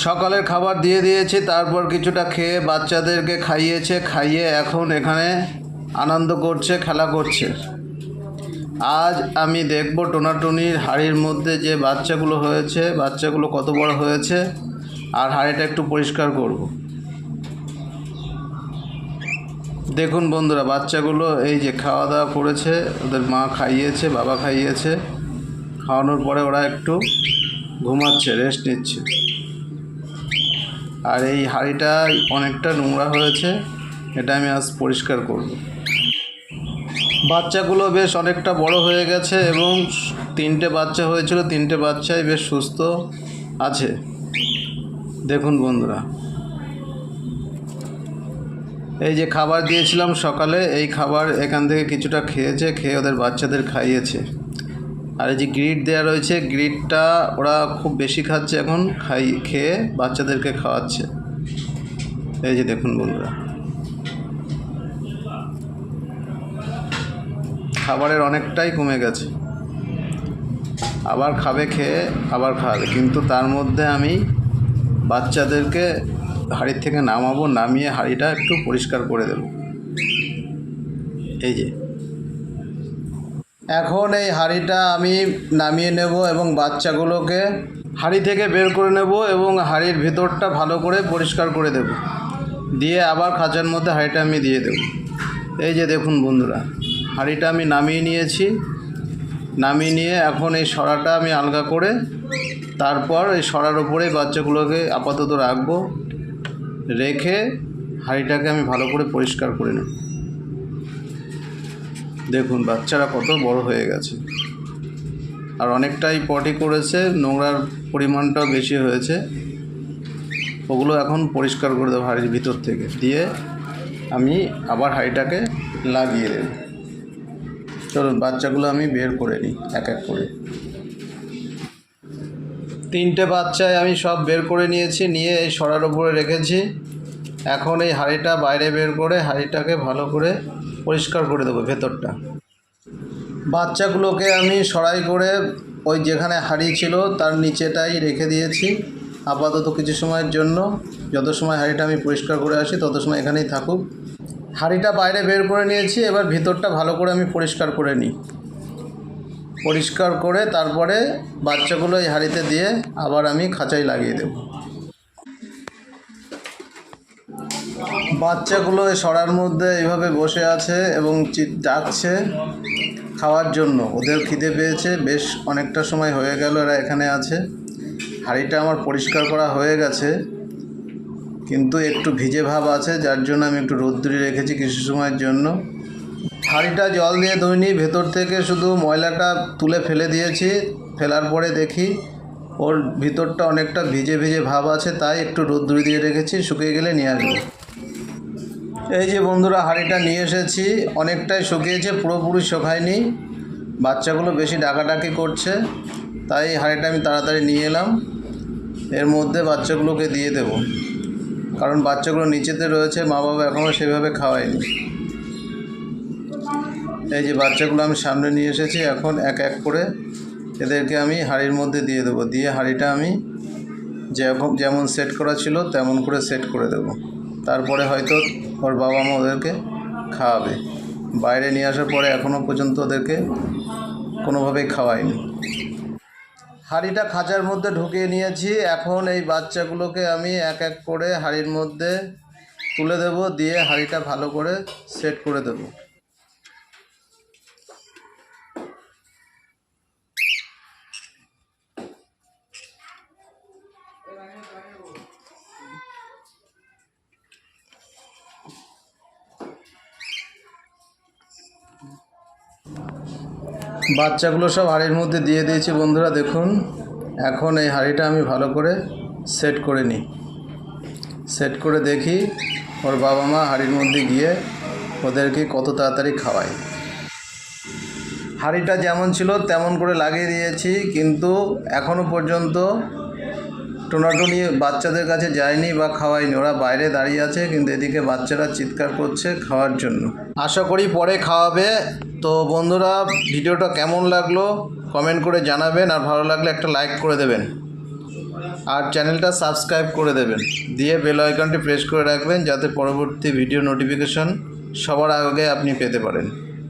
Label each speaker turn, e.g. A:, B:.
A: সকালের খাবার দিয়ে দিয়েছি, তারপর কিছুটা খেয়ে বাচ্চাদেরকে খাইয়েছে, খাইয়ে এখন এখানে আনন্দ করছে, খেলা করছে। আজ আমি দেখব টোনাটুনির হাঁড়ির মধ্যে যে বাচ্চাগুলো হয়েছে, বাচ্চাগুলো কত বড় হয়েছে, আর হাঁড়িটা একটু পরিষ্কার করব। দেখুন বন্ধুরা, বাচ্চাগুলো এই যে খাওয়া দাওয়া করেছে, ওদের মা খাইয়েছে, বাবা খাইয়েছে, খাওয়ানোর পরে ওরা একটু ঘুমাচ্ছে, রেস্ট নিচ্ছে। আর এই হাঁড়িটা অনেকটা নোংরা হয়েছে, এটা আমি আজ পরিষ্কার করব। বাচ্চাগুলো বেশ অনেকটা বড় হয়ে গেছে এবং 3টে বাচ্চা হয়েছিল, 3টে বাচ্চাই বেশ সুস্থ আছে। দেখুন বন্ধুরা, এই যে খাবার দিয়েছিলাম সকালে, এই খাবার এখান থেকে কিছুটা খেয়েছে, খেয়ে ওদের বাচ্চাদের খাইয়েছে। আর এই যে গ্রিট দেওয়া রয়েছে, গ্রিটটা ওরা খুব বেশি খাচ্ছে এখন, খেয়ে বাচ্চাদেরকে খাওয়াচ্ছে। এই যে দেখুন বন্ধুরা, খাবারের অনেকটাই কমে গেছে। আবার খাবে, খেয়ে আবার খাবে, কিন্তু তার মধ্যে আমি বাচ্চাদেরকে হাঁড়ির থেকে নামাবো, নামিয়ে হাঁড়িটা একটু পরিষ্কার করে দেব। এই যে এখন এই হাঁড়িটা আমি নামিয়ে নেব এবং বাচ্চাগুলোকে হাঁড়ি থেকে বের করে নেব এবং হাঁড়ির ভিতরটা ভালো করে পরিষ্কার করে দেব, দিয়ে আবার খাঁচার মধ্যে হাঁড়িটা আমি দিয়ে দেব। এই যে দেখুন বন্ধুরা, হাঁড়িটা আমি নামিয়ে নিয়েছি, নামিয়ে নিয়ে এখন এই সরাটা আমি আলগা করে তারপর এই সরার ওপরে বাচ্চাগুলোকে আপাতত রাখবো, রেখে হাঁড়িটাকে আমি ভালো করে পরিষ্কার করে নেব। দেখুন বাচ্চারা কত বড় হয়ে গেছে, আর অনেকটাই পটি করেছে, নোংরার পরিমাণটাও বেশি হয়েছে। ওগুলো এখন পরিষ্কার করে দেবো হাঁড়ির ভিতর থেকে, দিয়ে আমি আবার হাঁড়িটাকে লাগিয়ে দেব। চলুন বাচ্চাগুলো আমি বের করে নিই এক এক করে। 3টে বাচ্চাই আমি সব বের করে নিয়েছি, নিয়ে এই সরার উপরে রেখেছি। এখন এই হাঁড়িটা বাইরে বের করে হাঁড়িটাকে ভালো করে পরিষ্কার করে দেবো ভেতরটা। বাচ্চাগুলোকে আমি সরাই করে ওই যেখানে হাঁড়ি ছিল তার নিচেটাই রেখে দিয়েছি আপাতত কিছু সময়ের জন্য। যত সময় হাঁড়িটা আমি পরিষ্কার করে আসি তত সময় এখানেই থাকুক। হাঁড়িটা বাইরে বের করে নিয়েছি, এবার ভিতরটা ভালো করে আমি পরিষ্কার করে নিই। পরিষ্কার করে তারপরে বাচ্চাগুলো এই হাঁড়িতে দিয়ে আবার আমি খাঁচায় লাগিয়ে দেব। বাচ্চাগুলো এই সরার মধ্যে এইভাবে বসে আছে এবং ডাকছে খাওয়ার জন্য। ওদের খিদে পেয়েছে, বেশ অনেকটা সময় হয়ে গেল এরা এখানে আছে। হাঁড়িটা আমার পরিষ্কার করা হয়ে গেছে, কিন্তু একটু ভিজে ভাব আছে, যার জন্য আমি একটু রোদ্দুরে রেখেছি কিছু সময়ের জন্য। হাঁড়িটা জল দিয়ে ধুইনি, ভেতর থেকে শুধু ময়লাটা তুলে ফেলে দিয়েছি। ফেলার পরে দেখি ওর ভিতরটা অনেকটা ভিজে ভিজে ভাব আছে, তাই একটু রোদ্দুরে দিয়ে রেখেছি, শুকিয়ে গেলে নিয়ে আসবো। এই যে বন্ধুরা, হাঁড়িটা নিয়ে এসেছি, অনেকটাই শুকিয়েছে, পুরোপুরি শুকায়নি। বাচ্চাগুলো বেশি ডাকাডাকি করছে, তাই হাঁড়িটা আমি তাড়াতাড়ি নিয়ে এলাম। এর মধ্যে বাচ্চাগুলোকে দিয়ে দেব, কারণ বাচ্চাগুলো নিচেতে রয়েছে, মা বাবা এখনও সেভাবে খাওয়ায়নি। এই যে বাচ্চাগুলো আমি সামনে নিয়ে এসেছি, এখন এক এক করে এদেরকে আমি হাঁড়ির মধ্যে দিয়ে দেবো। দিয়ে হাঁড়িটা আমি যেমন সেট করা ছিল তেমন করে সেট করে দেব। তারপরে হয়তো ওর বাবা মা ওদেরকে খাওয়াবে। বাইরে নিয়ে আসার পরে এখনও পর্যন্ত ওদেরকে কোনোভাবেই খাওয়াইনি। হাঁড়িটা খাঁচার মধ্যে ঢুকিয়ে নিয়েছি, এখন এই বাচ্চাগুলোকে আমি এক এক করে হাঁড়ির মধ্যে তুলে দেব, দিয়ে হাঁড়িটা ভালো করে সেট করে দেব। বাচ্চাগুলো সব হাঁড়ির মধ্যে দিয়ে দিয়েছি বন্ধুরা, দেখুন। এখন এই হাঁড়িটা আমি ভালো করে সেট করে নিই। সেট করে দেখি ওর বাবা মা হাঁড়ির মধ্যে গিয়ে ওদেরকে কত তাড়াতাড়ি খাওয়ায়। হাঁড়িটা যেমন ছিল তেমন করে লাগিয়ে দিয়েছি, কিন্তু এখনও পর্যন্ত টোনাটুনি বাচ্চাদের কাছে যায়নি বা খাওয়ায়নি। ওরা বাইরে দাঁড়িয়ে আছে, কিন্তু এদিকে বাচ্চারা চিৎকার করছে খাওয়ার জন্য। আশা করি পরে খাওয়াবে। তো বন্ধুরা, ভিডিওটা কেমন লাগলো কমেন্ট করে জানাবেন, আর ভালো লাগলে একটা লাইক করে দেবেন। আর চ্যানেলটা সাবস্ক্রাইব করে দেবেন, দিয়ে বেল আইকনটি প্রেস করে রাখবেন যাতে পরবর্তী ভিডিও নোটিফিকেশন সবার আগে আপনি পেতে পারেন।